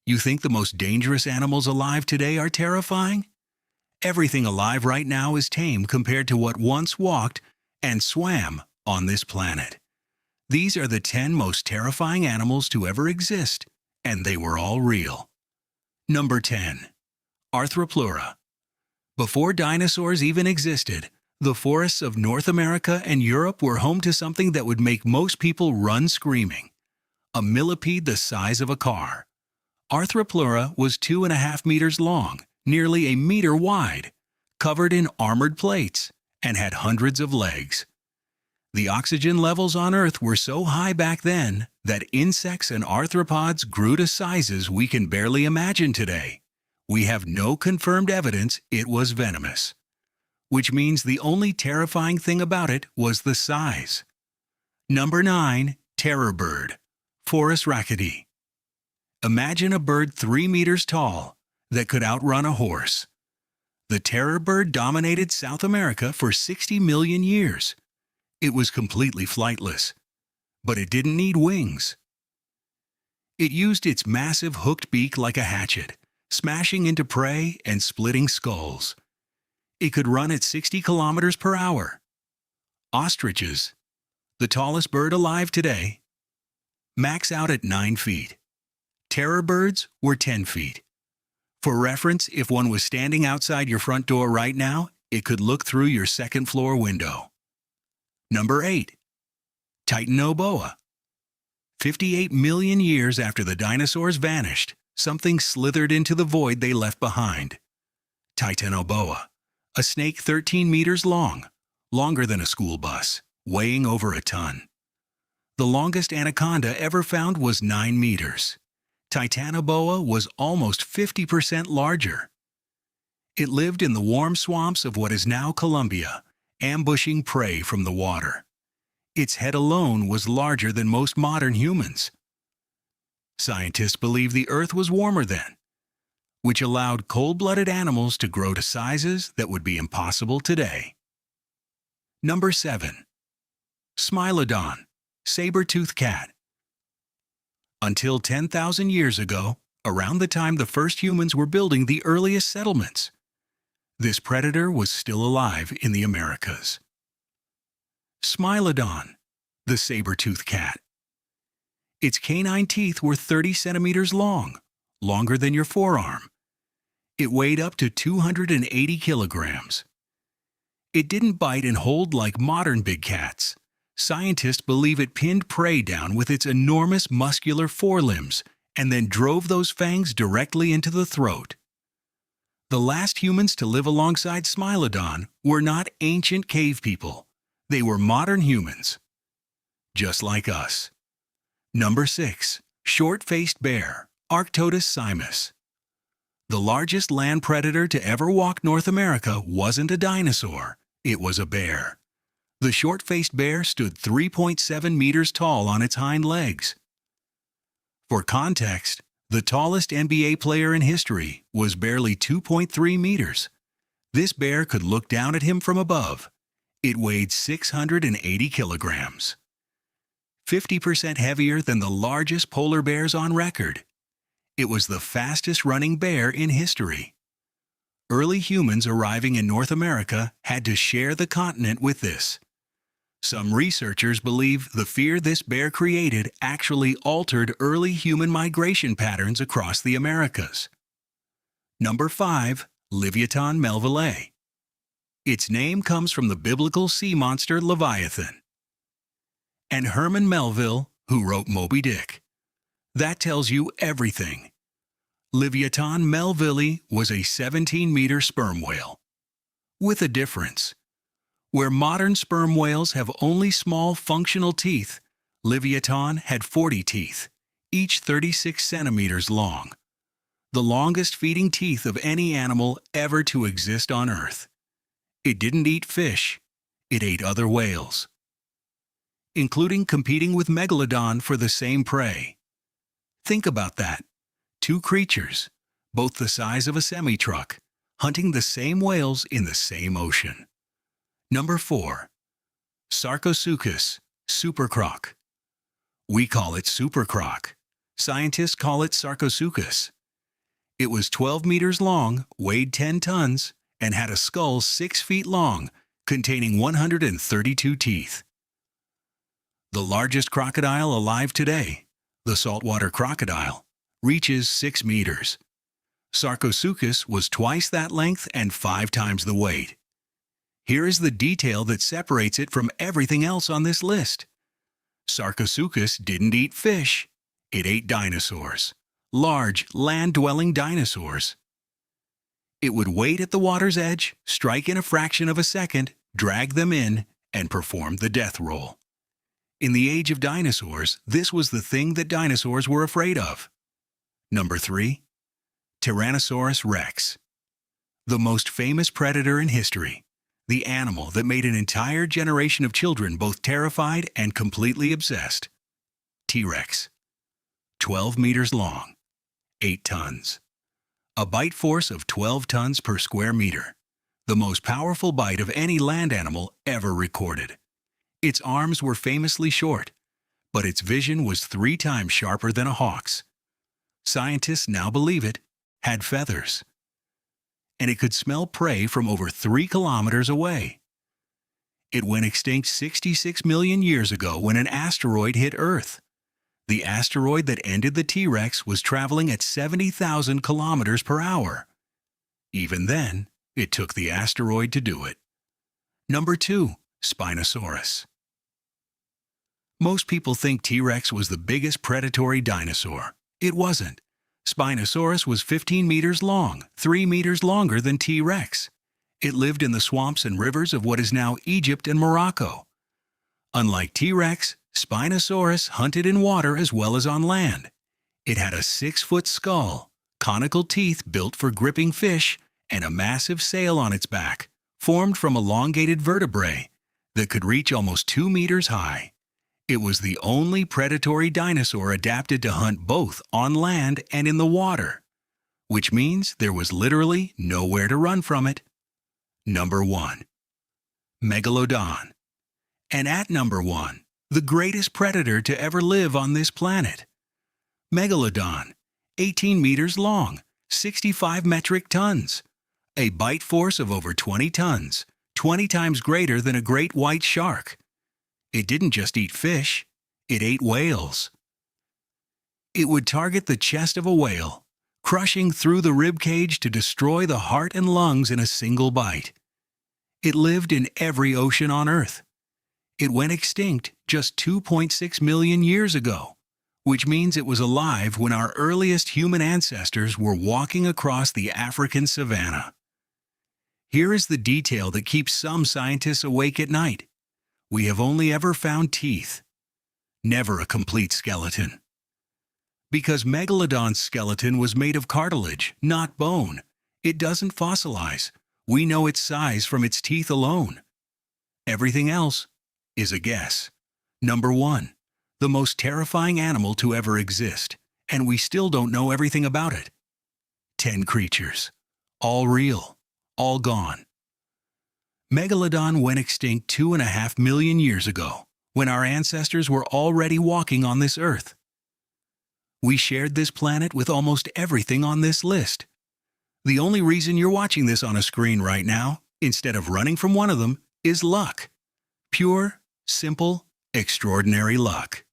You think the most dangerous animals alive today are terrifying? Everything alive right now is tame compared to what once walked and swam on this planet. These are the 10 most terrifying animals to ever exist, and they were all real. Number 10. Arthropleura. Before dinosaurs even existed, the forests of North America and Europe were home to something that would make most people run screaming. A millipede the size of a car. Arthropleura was 2.5 meters long, nearly a meter wide, covered in armored plates, and had hundreds of legs. The oxygen levels on Earth were so high back then that insects and arthropods grew to sizes we can barely imagine today. We have no confirmed evidence it was venomous, which means the only terrifying thing about it was the size. Number 9. Terror bird, Forus racketii. Imagine a bird 3 meters tall that could outrun a horse. The terror bird dominated South America for 60 million years. It was completely flightless, but it didn't need wings. It used its massive hooked beak like a hatchet, smashing into prey and splitting skulls. It could run at 60 kilometers per hour. Ostriches, the tallest bird alive today, max out at 9 feet. Terror birds were 10 feet. For reference, if one was standing outside your front door right now, it could look through your second-floor window. Number 8. Titanoboa. 58 million years after the dinosaurs vanished, something slithered into the void they left behind. Titanoboa, a snake 13 meters long, longer than a school bus, weighing over a ton. The longest anaconda ever found was 9 meters. Titanoboa was almost 50% larger. It lived in the warm swamps of what is now Colombia, ambushing prey from the water. Its head alone was larger than most modern humans. Scientists believe the Earth was warmer then, which allowed cold-blooded animals to grow to sizes that would be impossible today. Number 7. Smilodon, saber-toothed cat. Until 10,000 years ago, around the time the first humans were building the earliest settlements, this predator was still alive in the Americas. Smilodon, the saber-toothed cat. Its canine teeth were 30 centimeters long, longer than your forearm. It weighed up to 280 kilograms. It didn't bite and hold like modern big cats. Scientists believe it pinned prey down with its enormous muscular forelimbs and then drove those fangs directly into the throat. The last humans to live alongside Smilodon were not ancient cave people. They were modern humans, just like us. Number 6. Short-faced bear, Arctodus simus. The largest land predator to ever walk North America wasn't a dinosaur, it was a bear. The short-faced bear stood 3.7 meters tall on its hind legs. For context, the tallest NBA player in history was barely 2.3 meters. This bear could look down at him from above. It weighed 680 kilograms. 50% heavier than the largest polar bears on record. It was the fastest-running bear in history. Early humans arriving in North America had to share the continent with this. Some researchers believe the fear this bear created actually altered early human migration patterns across the Americas. Number 5. Livyatan melvillei. Its name comes from the biblical sea monster Livyatan. And Herman Melville, who wrote Moby Dick. That tells you everything. Livyatan melvillei was a 17-meter sperm whale. With a difference. Where modern sperm whales have only small functional teeth, Livyatan had 40 teeth, each 36 centimeters long. The longest feeding teeth of any animal ever to exist on Earth. It didn't eat fish, it ate other whales, including competing with Megalodon for the same prey. Think about that. 2 creatures, both the size of a semi-truck, hunting the same whales in the same ocean. Number 4. Sarcosuchus, SuperCroc. We call it SuperCroc. Scientists call it Sarcosuchus. It was 12 meters long, weighed 10 tons, and had a skull 6 feet long, containing 132 teeth. The largest crocodile alive today, the saltwater crocodile, reaches 6 meters. Sarcosuchus was twice that length and 5 times the weight. Here is the detail that separates it from everything else on this list. Sarcosuchus didn't eat fish. It ate dinosaurs, large, land-dwelling dinosaurs. It would wait at the water's edge, strike in a fraction of a second, drag them in, and perform the death roll. In the age of dinosaurs, this was the thing that dinosaurs were afraid of. Number 3. Tyrannosaurus rex. The most famous predator in history. The animal that made an entire generation of children both terrified and completely obsessed. T-Rex. 12 meters long. 8 tons. A bite force of 12 tons per square meter. The most powerful bite of any land animal ever recorded. Its arms were famously short, but its vision was 3 times sharper than a hawk's. Scientists now believe it had feathers. And it could smell prey from over 3 kilometers away. It went extinct 66 million years ago when an asteroid hit Earth. The asteroid that ended the T-Rex was traveling at 70,000 kilometers per hour. Even then, it took the asteroid to do it. Number 2. Spinosaurus. Most people think T-Rex was the biggest predatory dinosaur. It wasn't. Spinosaurus was 15 meters long, 3 meters longer than T-Rex. It lived in the swamps and rivers of what is now Egypt and Morocco. Unlike T-Rex, Spinosaurus hunted in water as well as on land. It had a 6-foot skull, conical teeth built for gripping fish, and a massive sail on its back, formed from elongated vertebrae that could reach almost 2 meters high. It was the only predatory dinosaur adapted to hunt both on land and in the water, which means there was literally nowhere to run from it. Number 1. Megalodon. And at number 1, the greatest predator to ever live on this planet. Megalodon, 18 meters long, 65 metric tons. A bite force of over 20 tons, 20 times greater than a great white shark. It didn't just eat fish, it ate whales. It would target the chest of a whale, crushing through the rib cage to destroy the heart and lungs in a single bite. It lived in every ocean on Earth. It went extinct just 2.6 million years ago, which means it was alive when our earliest human ancestors were walking across the African savanna. Here is the detail that keeps some scientists awake at night. We have only ever found teeth, never a complete skeleton. Because Megalodon's skeleton was made of cartilage, not bone, it doesn't fossilize. We know its size from its teeth alone. Everything else is a guess. Number 1, the most terrifying animal to ever exist, and we still don't know everything about it. 10 creatures, all real, all gone. Megalodon went extinct 2.5 million years ago, when our ancestors were already walking on this Earth. We shared this planet with almost everything on this list. The only reason you're watching this on a screen right now, instead of running from one of them, is luck. Pure, simple, extraordinary luck.